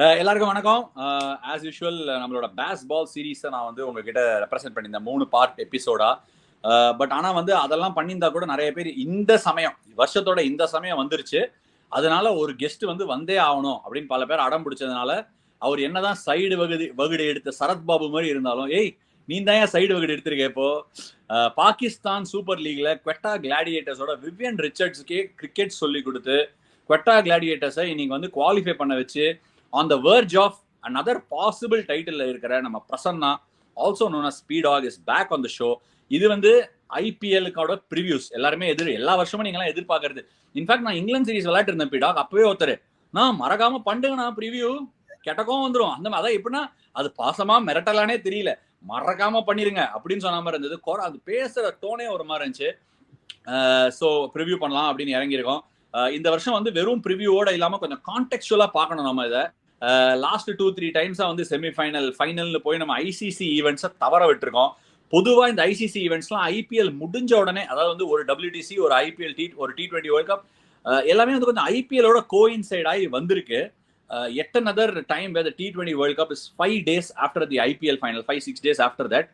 எல்லாருக்கும் வணக்கம். As usual நம்மளோட பேஸ்பால் சீரீஸை நான் வந்து உங்ககிட்ட ரெப்ரசென்ட் பண்ணியிருந்தேன் 3 பார்ட் எபிசோடா. பட் ஆனால் வந்து அதெல்லாம் பண்ணியிருந்தா கூட நிறைய பேர் இந்த சமயம் வருஷத்தோட இந்த சமயம் வந்துருச்சு, அதனால ஒரு கெஸ்ட் வந்து வந்தே ஆகணும் அப்படின்னு பல பேர் அடம் பிடிச்சதுனால அவர் என்னதான் சைடு வகுடு எடுத்த சரத்பாபு மாதிரி இருந்தாலும், ஏய் நீ தான் ஏன் சைடு வகுடு எடுத்திருக்க? இப்போ பாகிஸ்தான் சூப்பர் லீக்ல குவெட்டா கிளாடியேட்டர்ஸோட விவியன் ரிச்சர்ட்ஸ்க்கே கிரிக்கெட் சொல்லி கொடுத்து குவெட்டா கிளாடியேட்டர்ஸை இன்னைக்கு வந்து குவாலிஃபை பண்ண வச்சு on the verge of another possible title இருக்கிற நம்ம Prasanna, also known as P-Dog, is back on the show. இது வந்து ஐபிஎல்லுக்கோட ப்ரிவியூஸ் எல்லாருமே எல்லா வருஷமும் நீங்களாம் எதிர்பார்க்கறது. இன்ஃபேக்ட் நான் இங்கிலாந்து சீரிஸ் விளையாட்டு இருந்தேன் P-Dog, அப்பவே ஒருத்தர் நான் மறக்காம பண்ணுங்கண்ணா ப்ரிவியூ கெட்டக்கும் வந்துடும் அந்த மாதிரி. அதான் எப்படின்னா அது பாசமா மிரட்டலானே தெரியல, மறக்காம பண்ணிருங்க அப்படின்னு சொன்ன மாதிரி இருந்தது. அது பேசுற டோனே ஒரு மாதிரி இருந்துச்சு. ஸோ ப்ரிவியூ பண்ணலாம் அப்படின்னு இறங்கியிருக்கோம். இந்த வருஷம் வந்து வெறும் ப்ரிவியூவோட இல்லாம கொஞ்சம் கான்டெக்சுவலா பார்க்கணும். நம்ம இதை லாஸ்ட் 2-3 டைம்ஸா வந்து செமிஃபைனல் ஃபைனல்னு போய் நம்ம ஐசிசி ஈவெண்ட்ஸை தவற விட்டுருக்கோம். பொதுவா இந்த ஐசிசி ஈவெண்ட்ஸ்லாம் ஐபிஎல் முடிஞ்ச உடனே, அதாவது வந்து ஒரு WTC, ஒரு ஐபிஎல் ஒரு T20 வேர்ல்ட் கப் எல்லாமே வந்து கொஞ்சம் ஐபிஎலோட கோயின்சைட் ஆகி வந்திருக்கு. yet another time where the T20 World Cup is 5 days after the IPL final, 5-6 days after that.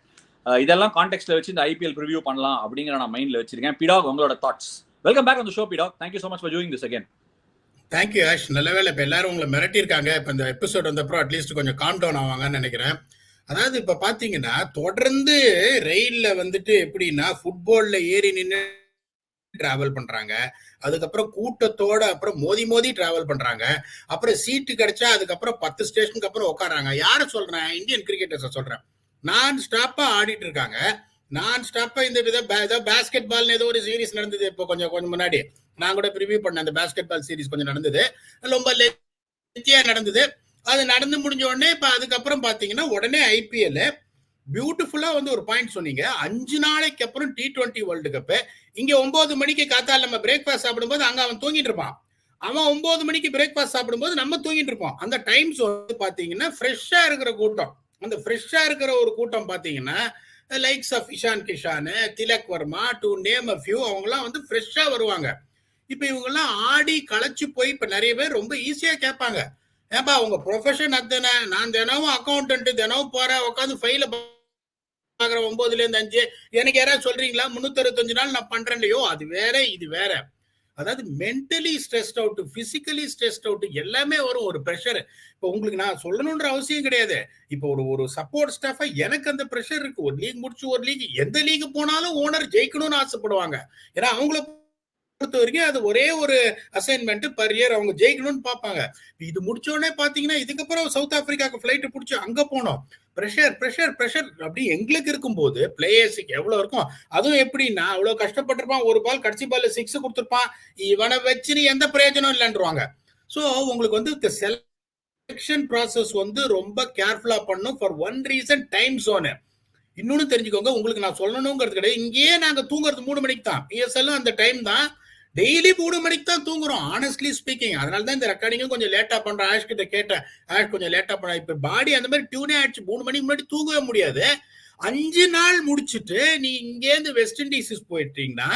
இதெல்லாம் கான்டெக்ட்ல வச்சு இந்த ஐபிஎல் ப்ரிவியூ பண்ணலாம் அப்படிங்கிற நான் மைண்ட்ல வச்சிருக்கேன். P-Dog, உங்களோட thoughts. Welcome back on the show P-Dog. Thank you so much for doing this again. Thank you Ash. நல்ல வேலை இப்போ எல்லாரும் உங்களை மிரட்டியிருக்காங்க. இப்போ இந்த எபிசோட் வந்தப்பறம் அட்லீஸ்ட் கொஞ்சம் காம் டவுன் ஆவாங்கன்னு நினைக்கிறேன். அதாவது இப்போ பார்த்தீங்கன்னா தொடர்ந்து ரயிலில் வந்துட்டு எப்படின்னா ஃபுட்பாலில் ஏறி நின்று டிராவல் பண்ணுறாங்க, அதுக்கப்புறம் கூட்டத்தோட அப்புறம் மோதி டிராவல் பண்ணுறாங்க, அப்புறம் சீட்டு கிடைச்சா அதுக்கப்புறம் 10 ஸ்டேஷனுக்கு அப்புறம் உட்காடுறாங்க. யாரை சொல்கிறேன்? இந்தியன் கிரிக்கெட்டர்ஸை சொல்கிறேன். நான் ஸ்டாப்பாக ஆடிட்டு இருக்காங்க. நான் ஸ்டாப்பா இந்த ஏதோ பேஸ்கெட் பால்னு ஏதோ ஒரு சீரீஸ் நடந்தது இப்போ கொஞ்சம் முன்னாடி. நான் கூட ப்ரிவியூ பண்ணேன். அந்த பேஸ்கெட் பால் சீரீஸ் கொஞ்சம் நடந்தது, ரொம்ப லெத்தியா நடந்தது. அது நடந்து முடிஞ்ச உடனே இப்போ அதுக்கப்புறம் பார்த்தீங்கன்னா உடனே ஐபிஎல் பியூட்டிஃபுல்லா வந்து ஒரு பாயிண்ட் சொன்னீங்க. 5 நாளைக்கு அப்புறம் T20 வேர்ல்டு கப்பு. இங்க 9 மணிக்கு காத்தால நம்ம பிரேக்ஃபாஸ்ட் சாப்பிடும்போது அங்க அவன் தூங்கிட்டு இருப்பான். அவன் 9 மணிக்கு பிரேக்ஃபாஸ்ட் சாப்பிடும்போது நம்ம தூங்கிட்டு இருப்போம். அந்த டைம்ஸ் வந்து பாத்தீங்கன்னா ஃப்ரெஷ்ஷா இருக்கிற கூட்டம். அந்த ஃப்ரெஷ்ஷா இருக்கிற ஒரு கூட்டம் பாத்தீங்கன்னா likes of Ishan Kishan, Tilak Varma, to name a few, அவங்கலாம் வந்து ஃப்ரெஷ்ஷா வருவாங்க. இப்ப இவங்கெல்லாம் ஆடி களைச்சு போய் இப்ப நிறைய பேர் ரொம்ப ஈஸியா கேட்பாங்க, ஏன்பா உங்க ப்ரொஃபஷன் அத்தனை, நான் தினமும் அக்கௌண்டன்ட், தினமும் போறேன் உட்காந்து ஃபைல பாக்குற 9ல இருந்து 5, எனக்கு யாராவது சொல்றீங்களா 365 நாள் நான் பண்றேன்லையோ? அது வேற இது வேற. அதாவது mentally stressed out, physically stressed out, எல்லாமே வரும் ஒரு ப்ரெஷர். இப்போ உங்களுக்கு நான் சொல்லணுன்ற அவசியம் கிடையாது. இப்போ ஒரு சப்போர்ட் ஸ்டாஃபா எனக்கு அந்த ப்ரெஷர் இருக்கு. ஒரு லீக் முடிச்சு ஒரு லீக், எந்த லீக் போனாலும் ஓனர் ஜெயிக்கணும்னு ஆசைப்படுவாங்க. ஏன்னா அவங்கள பொறுத்த வரைக்கும் அது ஒரே ஒரு அசைன்மெண்ட் பர் இயர், அவங்க ஜெயிக்கணும்னு பார்ப்பாங்க. இது முடிச்ச உடனே பாத்தீங்கன்னா இதுக்கப்புறம் சவுத் ஆப்பிரிக்காவுக்கு ஃபிளைட் பிடிச்சி அங்க போனோம். ப்ரெஷர் ப்ரெஷர் ப்ரெஷர் அப்படி எங்களுக்கு இருக்கும்போது பிளேயர்ஸுக்கு எவ்வளவு இருக்கும்? அதுவும் எப்படின்னா அவ்வளவு கஷ்டப்பட்டிருப்பான், ஒரு பால் கடைசி பால்ல 6 கொடுத்துருப்பான், இவனை வச்சு எந்த பிரயோஜனம் இல்லைன்றாங்க. ஸோ உங்களுக்கு வந்து செலக்ஷன் ப்ராசஸ் வந்து ரொம்ப கேர்ஃபுல்லா பண்ணும். For one reason, time zone. இன்னொன்னு தெரிஞ்சுக்கோங்க, உங்களுக்கு நான் சொல்லணுங்கிறது கிடையாது. இங்கேயே நாங்க தூங்குறது 3 மணிக்கு தான். பிஎஸ்எல் அந்த டைம் தான், டெய்லி 3 மணிக்கு தான் தூங்குறோம் ஆனஸ்ட்லி ஸ்பீக்கிங். அதனாலதான் இந்த ரெக்கார்டிங்கும் கொஞ்சம் லேட்டா பண்றேன். ஆஷ் கிட்ட கேட்டேன், ஆஷ் கொஞ்சம் லேட்டா பண்ண, இப்ப பாடி அந்த மாதிரி டியூனே ஆயிடுச்சு. 3 மணிக்கு முன்னாடி தூங்கவே முடியாது. 5 நாள் முடிச்சுட்டு நீ இங்கேருந்து வெஸ்ட் இண்டீஸ் போயிட்டீங்கன்னா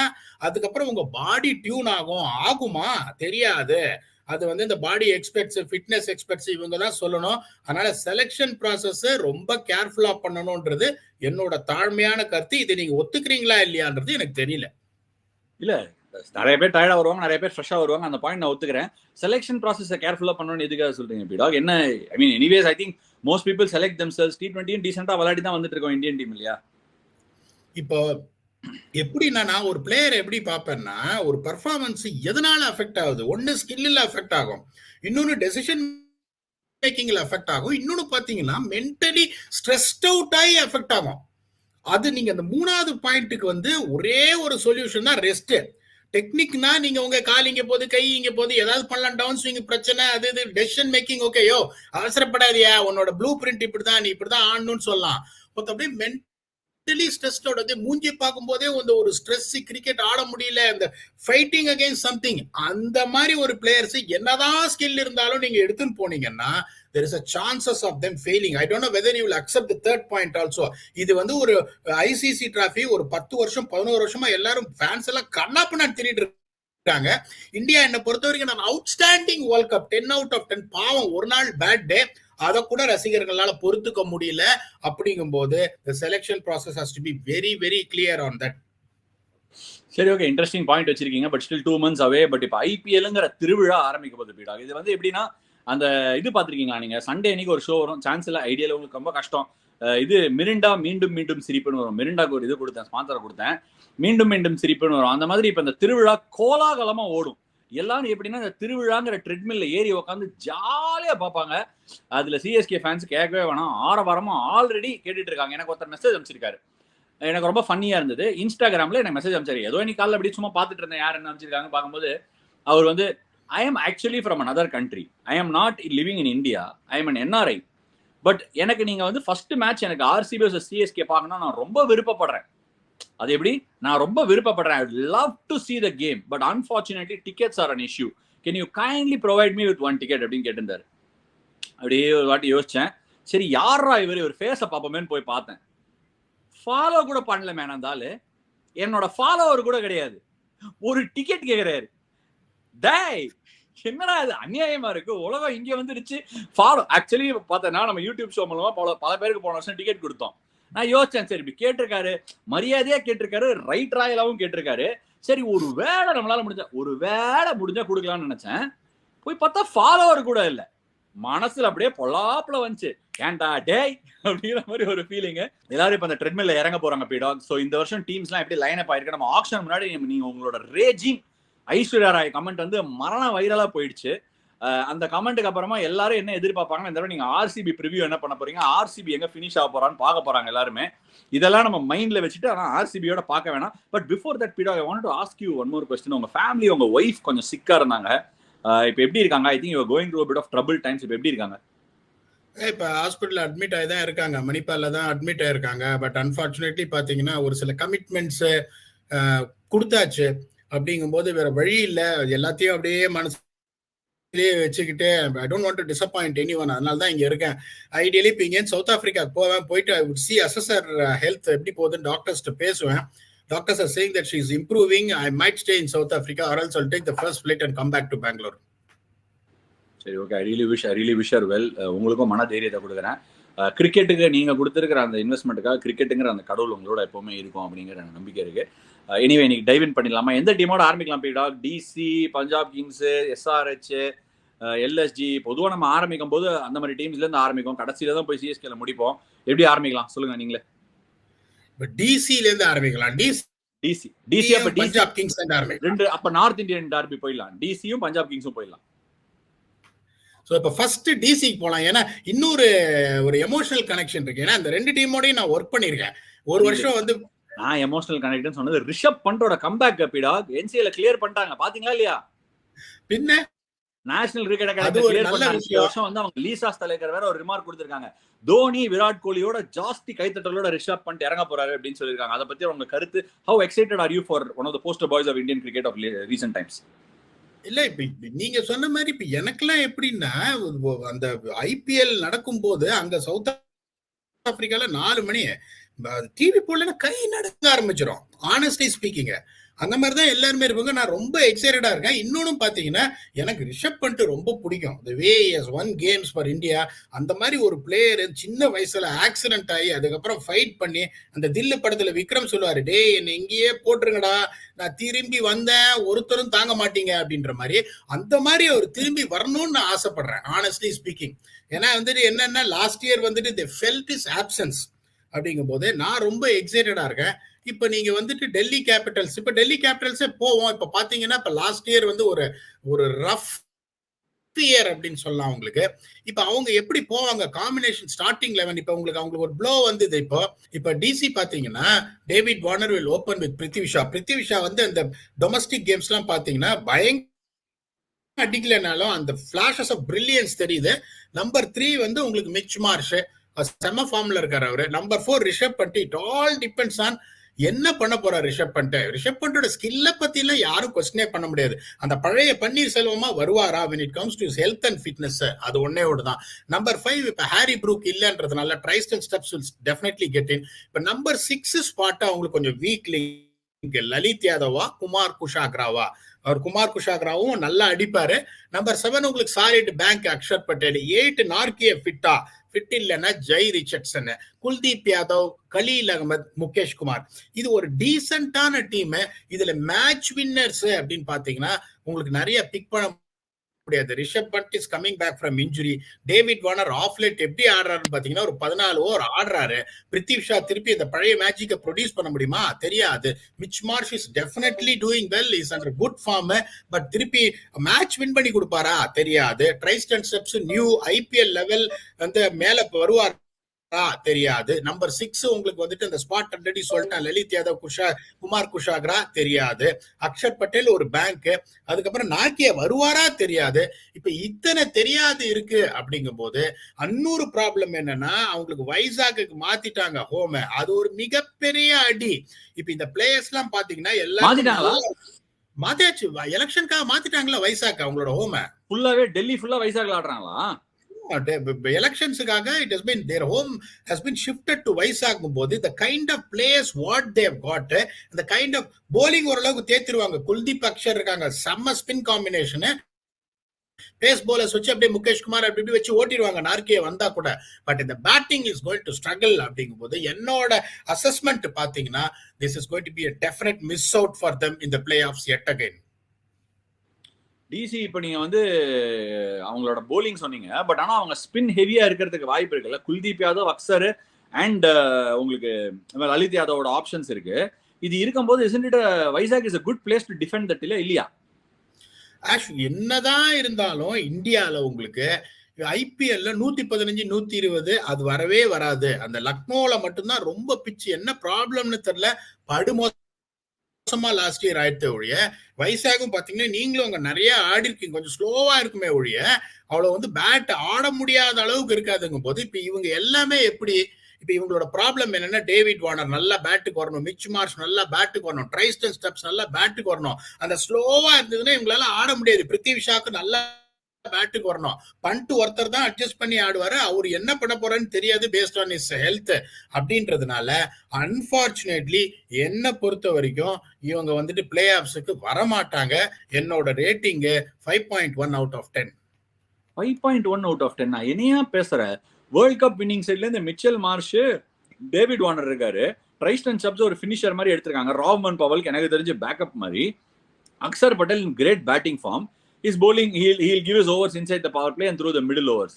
அதுக்கப்புறம் உங்க பாடி டியூன் ஆகுமா தெரியாது. அது வந்து இந்த பாடி எக்ஸ்பர்ட்ஸ், ஃபிட்னஸ் எக்ஸ்பர்ட்ஸ் இவங்க தான் சொல்லணும். அதனால செலக்ஷன் ப்ராசஸ் ரொம்ப கேர்ஃபுல்லா பண்ணணும்ன்றது என்னோட தாழ்மையான கருத்து. இதை நீங்க ஒத்துக்கிறீங்களா இல்லையான்றது எனக்கு தெரியல. இல்ல, நிறைய பேர் டயர்டா வருவாங்க, நிறைய பேர் ஃப்ரெஷ்ஷா வருவாங்க. அந்த பாயிண்ட் நான் ஒத்துக்கிறேன். செலக்ஷன் ப்ராசஸை கேர்ஃபுல்லா பண்ணணும்னு எதுக்காக சொல்றீங்க P-Dog? என்ன I mean, anyways I think most people select themselves. T20 டீசெண்டா விளையாடி தான் வந்துட்டு இருக்கோம் இந்தியன் டீம் இல்லையா? இப்போ எப்படின்னா நான் ஒரு பிளேயர் எப்படி பார்ப்பேன்னா, ஒரு பெர்ஃபார்மன்ஸ் எதனால அஃபெக்ட் ஆகுது? ஒன்னு ஸ்கில்ல அஃபெக்ட் ஆகும், இன்னொன்னு டெசிஷன் மேக்கிங்ல அஃபெக்ட் ஆகும், இன்னொன்னு பாத்தீங்கன்னா மென்டலி ஸ்ட்ரெஸ்ட் அவுட் ஆகி அஃபெக்ட் ஆகும். அது நீங்க அந்த 3வது பாயிண்ட்டுக்கு வந்து ஒரே ஒரு சொல்யூஷன் தான், ரெஸ்ட். டெக்னிக்னா நீங்க உங்க கால் இங்க போது, கை இங்க போது, ஏதாவது பண்ணலாம், டவுன் ஸ்விங் பிரச்சனை, அது இது டெசிஷன் மேக்கிங். ஓகேயோ அவசரப்படாதியா, உன்னோட ப்ளூ பிரிண்ட் இப்படிதான், நீ இப்படிதான் ஆடணும்னு சொல்லலாம். அப்படியே மென்டலி ஸ்ட்ரெஸ்ட் அவுட், மூஞ்சி பார்க்கும் போதே ஒரு ஸ்ட்ரெஸ், கிரிக்கெட் ஆட முடியல, அந்த ஃபைட்டிங் அகைன்ஸ்ட் சம்திங், அந்த மாதிரி ஒரு பிளேயர்ஸ் என்னதான் ஸ்கில் இருந்தாலும் நீங்க எடுத்துன்னு போனீங்கன்னா there is a chances of them failing. I don't know whether you will accept the third point also. இது வந்து ஒரு ஐசிசி டிராஃபி ஒரு 10 வருஷம் 11 வருஷமா எல்லாரும் ஃபேன்ஸ் எல்லாம் கண்ணாப்புனா திரிட்டு இருக்காங்க. இந்தியா என்னை பொறுத்த வரைக்கும் நான் outstanding world cup 10 out of 10. பாவம் ஒரு நாள் பேட் டே, அதை கூட ரசிகர்களால பொறுத்துக்க முடியல. அப்படிங்கும் போது the selection process has to be very very clear on that. சரி, ஓகே, இன்ட்ரெஸ்டிங் பாயிண்ட் வச்சிருக்கீங்க. But still 2 months away. But இப்போ ஐபிஎல்ங்கிற திருவிழா ஆரம்பிக்க போகுது பீடா. இது வந்து எப்படின்னா, அந்த இது பார்த்துருக்கீங்களா நீங்க? சண்டே அன்னைக்கு ஒரு ஷோ வரும், சான்ஸ் இல்லை, ஐடியாவில் உங்களுக்கு ரொம்ப கஷ்டம். இது மிரிண்டா மீண்டும் மீண்டும் சிரிப்புன்னு வரும். மிரிண்டாக்கு ஒரு இது கொடுத்தேன், ஸ்பான்சரை கொடுத்தேன், மீண்டும் மீண்டும் சிரிப்புன்னு வரும். அந்த மாதிரி இப்போ இந்த திருவிழா கோலாகலமா ஓடும். எல்லாரும் எப்படின்னா இந்த திருவிழாங்கிற ட்ரெட்மில்ல ஏறி உட்காந்து ஜாலியா பார்ப்பாங்க. அதுல சிஎஸ்கே ஃபேன்ஸ் கேட்கவே வேணாம், ஆரவாரமா ஆல்ரெடி கேட்டுட்டு இருக்காங்க. எனக்கு ஒருத்தர் மெசேஜ் அனுப்பிச்சிருக்காரு, எனக்கு ரொம்ப ஃபன்னியா இருந்தது. இன்ஸ்டாகிராம்ல எனக்கு மெசேஜ் அனுப்பிச்சாரு. ஏதோ இன்னைக்கு காலைல அப்படி சும்மா பார்த்துட்டு இருந்தேன், யார் என்ன அனுப்பிச்சிருக்காங்க பார்க்கும்போது அவர் வந்து, I am actually from another country, I am not living in India, I am an NRI, but எனக்கு நீங்க வந்து ஃபர்ஸ்ட் மேட்ச் எனக்கு ஆர்சிபி vs சிஎஸ்கே பார்க்கணும், நான் ரொம்ப விருப்பப்படுறேன். அது எப்படி? நான் ரொம்ப விருப்பப்படுறேன். I would love to see the game, but unfortunately tickets are an issue. Can you kindly provide me with one ticket அப்படின்னு கேட்டிருந்தாரு. அப்படியே ஒரு வாட்டி யோசிச்சேன், சரி யாரா இவர் ஃபேஸை பார்ப்போமேன்னு போய் பார்த்தேன். ஃபாலோ கூட பண்ணல மேன், அந்த ஆளு என்னோட ஃபாலோவர் கூட கிடையாது. ஒரு டிக்கெட் கேட்கிறாரு. டேய் என்னடா இது, அநியாயமா இருக்கு. உலகம் இங்க வந்துருச்சு. ஃபாலோ ஆக்சுவலி பார்த்தேன்னா நம்ம யூடியூப் ஷோ மூலமா பல பேருக்கு போன வருஷம் டிக்கெட் கொடுத்தோம். நான் யோசிச்சேன், சரி இப்படி கேட்டிருக்காரு, மரியாதையா கேட்டிருக்காரு, ரைட் ராயலாவும் கேட்டிருக்காரு. சரி ஒரு வேளை நம்மளால முடிஞ்சா கொடுக்கலாம்னு நினைச்சேன். போய் பார்த்தா ஃபாலோவர் கூட இல்லை. மனசுல அப்படியே பொல்லாப்புல வந்துச்சு, ஏன்டா டேய் அப்படிங்கிற மாதிரி ஒரு ஃபீலிங். எல்லாரும் இப்ப அந்த ட்ரெட்மில்ல இறங்க போறாங்க பீடாக். ஸோ இந்த வருஷம் டீம்ஸ்லாம் எப்படி லைன் அப் ஆயிருக்கு. நம்ம ஆக்ஷன் முன்னாடி நீங்க உங்களோட ரேஜிங் ஐஸ்வர்யா ராய் கமெண்ட் வந்து மரண வைரலா போயிடுச்சு. அந்த கமெண்ட்டுக்கு அப்புறமா எல்லாரும் என்ன எதிர்பார்ப்பாங்கன்னா, இந்த தடவை நீங்க ஆர்சிபி ப்ரிவியூ என்ன பண்ண போறீங்க, ஆர்சிபி எங்க ஃபினிஷ் ஆக போறான்னு பார்க்க போறாங்க எல்லாருமே. இதெல்லாம் நம்ம மைண்ட்ல வச்சுட்டு, ஆனா ஆர்சிபியோட பார்க்க வேணாம். But before that P Dog, I want to ask you one more question. உங்க ஃபேமிலி, உங்க ஒய்ஃப் கொஞ்சம் சிக்கா இருந்தாங்க, இப்போ எப்படி இருக்காங்க? I think you are going through a bit of trouble times. இப்போ எப்படி இருக்காங்க? இப்போ ஹாஸ்பிட்டல் அட்மிட் ஆகி தான் இருக்காங்க, மணிப்பாலில் தான் அட்மிட் ஆயிருக்காங்க. பட் அன்ஃபார்ச்சுனேட்லி பார்த்தீங்கன்னா ஒரு சில கமிட்மெண்ட்ஸு கொடுத்தாச்சு. அப்படிங்கும்போது வேற வழி இல்லை, எல்லாத்தையும் அப்படியே மனசுலேயே வச்சுக்கிட்டு I don't want to disappoint any one. அதனால தான் இங்கே இருக்கேன். ஐடியலி இப்போ இங்கேருந்து சவுத் ஆஃப்ரிக்காவுக்கு போவேன், போயிட்டு ஐ வுட் சி அசஸர் ஹெல்த் எப்படி போகுதுன்னு டாக்டர்ஸ்ட்டு பேசுவேன். Doctors are saying that she is improving. I might stay in South Africa or else I'll take the first flight and come back to Bangalore. சரி, okay, I really wish her well. உங்களுக்கும் மன தைரியத்தை கொடுக்குறேன். கிரிக்கெட்டுக்கு நீங்க கொடுத்துருக்கிற அந்த இன்வெஸ்ட்மெண்ட்டுக்காக கிரிக்கெட்டுங்கிற அந்த கடவுள் உங்களோட எப்பவுமே இருக்கும் அப்படிங்கிற நம்பிக்கை இருக்கு. எனிவே இன்னைக்கு டைவ் இன் பண்ணிடலாமா? எந்த டீமோட ஆரம்பிக்கலாம் P Dog? DC, Punjab kings, SRH, LSG. பொதுவாக நம்ம ஆரம்பிக்கும் போது அந்த மாதிரி டீம்ஸ்ல இருந்து ஆரம்பிக்கும், கடைசியில தான் போய் சிஎஸ்கேல முடிப்போம். எப்படி ஆரம்பிக்கலாம் சொல்லுங்க நீங்களே. டிசில இருந்து ஆரம்பிக்கலாம். டிசி அப்ப பஞ்சாப் கிங்ஸ் இருந்து ஆரம்பிக்கலாம். ரெண்டு அப்ப நார்த் இந்தியன் டார்பி போயிடலாம். டிசியும் பஞ்சாப் கிங்ஸும் போயிடலாம். சோ இப்ப ஃபர்ஸ்ட் டிசிக்கு போலாம். ஏன்னா இன்னொரு ஒரு எமோஷனல் கனெக்ஷன் இருக்கு. ஏன்னா இந்த ரெண்டு டீமோடயும் நான் ஒர்க் பண்ணிருக்கேன் ஒரு வருஷம். வந்து நான் எமோஷனல் கனெக்ட்னு சொன்னது ரிஷப் பண்டோட கம்பேக் பீடாக். என்சிஏல கிளியர் பண்ணிட்டாங்க, பாத்தீங்களா இல்லையா? பின்ன நேஷனல் கிரிக்கெட் அகாடமி கிளியர் பண்ணாங்க. இந்த வருஷம் வந்து அவங்க லீசாஸ் தலைவர் வேற ஒரு ரிமார்க் கொடுத்திருக்காங்க. தோனி விராட் கோலியோட ஜாஸ்தி கைத்தட்டலோட ரிஷப் பண்ட் இறங்க போறாரு அப்படின்னு சொல்லியிருக்காங்க. அதை பத்தி உங்க கருத்து? How excited are you for one of the poster boys of Indian cricket of recent times? இல்ல இப்ப நீங்க சொன்ன மாதிரி இப்ப எனக்குலாம் எப்படின்னா, அந்த ஐபிஎல் நடக்கும் போது அங்க சவுத் ஆப்பிரிக்கால 4 மணி டிவி போடலன்னா கை நடுங்க ஆரம்பிச்சிடும். ஆனஸ்ட்லி ஸ்பீக்கிங் அந்த மாதிரி தான் எல்லாருமே இருப்பாங்க. நான் ரொம்ப எக்ஸைட்டடா இருக்கேன். இன்னொன்னு பாத்தீங்கன்னா எனக்கு ரிஷப் பண்ட் ரொம்ப பிடிக்கும். the way he has won games for India. அந்த மாதிரி ஒரு பிளேயர் சின்ன வயசுல ஆக்சிடென்ட் ஆகி அதுக்கப்புறம் ஃபைட் பண்ணி, அந்த தில்லு படத்துல விக்ரம் சொல்லுவாரு, டே என்னை இங்கேயே போட்டுருங்கடா, நான் திரும்பி வந்தேன், ஒருத்தரும் தாங்க மாட்டீங்க அப்படின்ற மாதிரி. அந்த மாதிரி அவர் திரும்பி வரணும்னு நான் ஆசைப்படுறேன், ஆனஸ்ட்லி ஸ்பீக்கிங். ஏன்னா வந்துட்டு என்னன்னா லாஸ்ட் இயர் வந்துட்டு they felt his absence. அப்படிங்கும் போது நான் ரொம்ப எக்ஸைட்டடா இருக்கேன். இப்ப நீங்க வந்துட்டு டெல்லி கேபிட்டல்ஸ், இப்ப டெல்லி கேபிட்டல்ஸே போவோம். இப்ப பாத்தீங்கன்னா இப்ப லாஸ்ட் இயர் வந்து ஒரு ரஃப் இயர் அப்படின்னு சொல்லலாம் உங்களுக்கு. இப்ப அவங்க எப்படி போவாங்க, காம்பினேஷன் ஸ்டார்டிங் 11 இப்ப அவங்களுக்கு ஒரு ப்ளோ வந்தது. இப்ப டிசி பாத்தீங்கன்னா David Warner will open with Prithvi Shaw வந்து அந்த டொமஸ்டிக் கேம்ஸ் எல்லாம் பாத்தீங்கன்னா பயங்கர அடிக்கலனாலும் அந்த பிளாஷஸ் ஆஃப் பிரில்லியன்ஸ் தெரியுது. நம்பர் 3 வந்து உங்களுக்கு மிச் மார்ஷ் செம ஃபார்ம்ல இருக்காரு அவரு. Number 4 Rishabh Pant. It all depends on என்ன பண்ண போறாரு ரிஷப் பண்ட். ரிஷப் பண்டோட ஸ்கில்ல பத்தி எல்லாம் யாரும் கொஸ்டினே பண்ண முடியாது. அந்த பழைய பன்னீர் செல்வமா வருவாரா when it comes to his health and fitness? அது ஒன்னேயோட தான். நம்பர் 5 இப்ப ஹாரி ப்ரூக் இல்லன்றதுனால Tristan Stubbs will definitely get in. இப்ப நம்பர் 6 ஸ்பாட் அவங்களுக்கு கொஞ்சம் வீக்லி லலித் யாதவா, குமார் குஷாக்ராவா அவர் குமார் குஷாக்ராவும் நல்லா அடிப்பாரு. நம்பர் 7 உங்களுக்கு சாலிட் பேங்க் அக்ஷர் பட்டேல். 8 நார்கிய ஃபிட்டா, ஃபிட் இல்லைன்னா ஜெய் ரிச்சர்ட்சன், குல்தீப் யாதவ், கலீல் அகமது, முகேஷ் குமார். இது ஒரு டீசென்டான டீம். இதுல மேட்ச் வின்னர்ஸ் அப்படின்னு பாத்தீங்கன்னா உங்களுக்கு நிறைய பிக் பண்ண முடியாது. Rishabh Pant is coming back from injury. David Warner of late எப்படி ஆடுறாருன்னு பாத்தீங்கன்னா ஒரு 14 ஓவர் ஆடுறாரு. பிருத்திவ் ஷா திருப்பி இந்த பழைய மேஜிக்கை ப்ரொடியூஸ் பண்ண முடியுமா? தெரியாது. Mitch Marsh is definitely doing well, is under good form. But திருப்பி மேட்ச் வின் பண்ணி கொடுப்பாரா? தெரியாது. Tristan Stubbs new IPL level வந்து மேல வருவார் தெரியாது. நம்பர் 6 உங்களுக்கு வந்துட்டு அந்த ஸ்பாட் ஆல்ரெடி சொல்லிட்டேன், லலித் யாதவ், குமார் குஷாக்ரா தெரியாது. அக்ஷர் பட்டேல் ஒரு பேங்க், அதுக்கப்புறம் நார்கியா வருவாரா? தெரியாது. இப்ப இத்தனை தெரியாது இருக்கு அப்படிங்கும் போது அன்னொரு ப்ராப்ளம் என்னன்னா அவங்களுக்கு வைசாக்கு மாத்திட்டாங்க ஹோம். அது ஒரு மிகப்பெரிய அடி. இப்ப இந்த பிளேயர்ஸ் எல்லாம் பாத்தீங்கன்னா எல்லாம் மாத்தியாச்சு. எலெக்ஷனுக்காக மாத்திட்டாங்களா வைசாக் அவங்களோட ஹோம் ஃபுல்லாவே? டெல்லி ஃபுல்லா வைசாக்ல ஆடுறாங்களா? எலெக்ஷன்ஸுக்காக it has been their home has been shifted to Vaisakh போது the kind of players what they have got, the kind of bowling ஓரளவுக்கு தேத்திருவாங்க. குல்தீப் அக்ஷர் இருக்காங்க, செம்ம ஸ்பின் காம்பினேஷன். பேஸ் bowlers வச்சு அப்படியே முகேஷ் குமார் அப்படி வச்சு ஓட்டிடுவாங்க நார்கியா வந்தா கூட. பட் இந்த batting is going to struggle அப்படிங்கும் போது என்னோட அசஸ்மெண்ட் பாத்தீங்கன்னா this is going to be a definite miss out for them in the playoffs yet again. DC இப்ப நீங்க வந்து அவங்களோட போலிங் சொன்னீங்க, பட் ஆனா அவங்க ஸ்பின் ஹெவியா இருக்கிறதுக்கு வாய்ப்பு இருக்குல்ல. குல்தீப் யாதவ், அக்சர் அண்ட் உங்களுக்கு லலித் யாதவோட ஆப்ஷன்ஸ் இருக்கு. இது இருக்கும்போது isn't it Vizag is a good place to defend that இல்லையா? என்னதான் இருந்தாலும் இந்தியால உங்களுக்கு ஐபிஎல்ல 115 120 அது வரவே வராது. அந்த லக்னோல மட்டும்தான் ரொம்ப பிச்சு. என்ன ப்ராப்ளம்னு தெரியல, படுமோ லாஸ்ட் இயர் ஆயிடுத்து ஒழிய. வைசாகும் பாத்தீங்கன்னா நீங்களும் அங்க நிறைய ஆடி இருக்கீங்க, கொஞ்சம் ஸ்லோவா இருக்குமே ஒழிய அவ்வளவு வந்து பேட் ஆட முடியாத அளவுக்கு இருக்காதுங்கும் போது இப்ப இவங்க எல்லாமே எப்படி, இப்ப இவங்களோட ப்ராப்ளம் என்னன்னா டேவிட் வார்னர் நல்லா பேட்டுக்கு வரணும், மிச் மார்ஷ் நல்லா பேட்டுக்கு வரணும், ட்ரைஸ்டன் ஸ்டெப்ஸ் நல்லா பேட்டுக்கு வரணும். அந்த ஸ்லோவா இருந்ததுன்னா இவங்களால ஆட முடியாது. பிருத்திவி ஷாக்கு நல்லா பேட்டுக்கு வரணும். பண்ட் ஒருத்தர் தான் அட்ஜஸ்ட் பண்ணி ஆடுவாரு. அவர் என்ன பண்ண போறான்னு தெரியாது பேஸ்ட் ஆன் இஸ் ஹெல்த் அப்படின்றதுனால அன்பார்ச்சுனேட்லி என்ன பொறுத்த வரைக்கும் இவங்க வந்துட்டு பிளே ஆஃப்ஸுக்கு வரமாட்டாங்க. என்னோட rating 5.1 out of 10. 5.1 out of 10. என்னையா பேசுற? வேர்ல்ட் கப் வின்னிங் சைட்ல இருந்து மிச்சல் மார்ஷ், டேவிட் வார்னர் இருக்காரு, ட்ரைஸ்டன் ஸ்டெப்ஸ் ஒரு ஃபினிஷர் மாதிரி எடுத்திருக்காங்க. ராவ்மன் பவலுக்கு எனக்கு தெரிஞ்ச பேக்கப் மாதிரி. Axar Patel in great batting form. His bowling, he'll give his overs inside the power play and through the middle overs.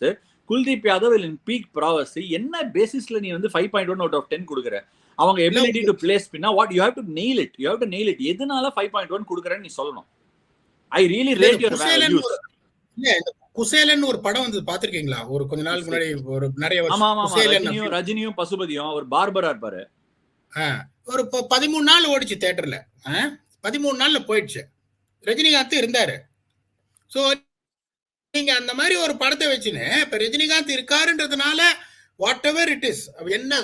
Kuldeep Yadav in peak prowess. என்ன பேசிஸ்ல நீ வந்து 5.1 out of 10 கொடுக்குற? அவங்க ability to play spin, what you have to nail it. You have to nail it. எதனால 5.1 கொடுக்குறேன்னு நீ சொல்லணும். I really rate your values. இல்ல, குசேலன் ஒரு படம் வந்து பாத்திருக்கீங்களா? ஒரு கொஞ்ச நாளுக்கு முன்னாடி ஒரு நிறைய வருஷம் ரஜினியும் பசுபதியும் அவர் பார்பரா இருப்பாரு. ஒரு 13 நாள் ஓடிச்சு தியேட்டர்ல. 13 நாள்ல போயிடுச்சு. ரஜினிகாந்த் இருந்தாரு. சோ நீங்க அந்த மாதிரி ஒரு படத்தை வச்சுன்னு இப்ப ரஜினிகாந்த் இருக்காருன்றதுனால வாட் எவர் இட் இஸ் என்ன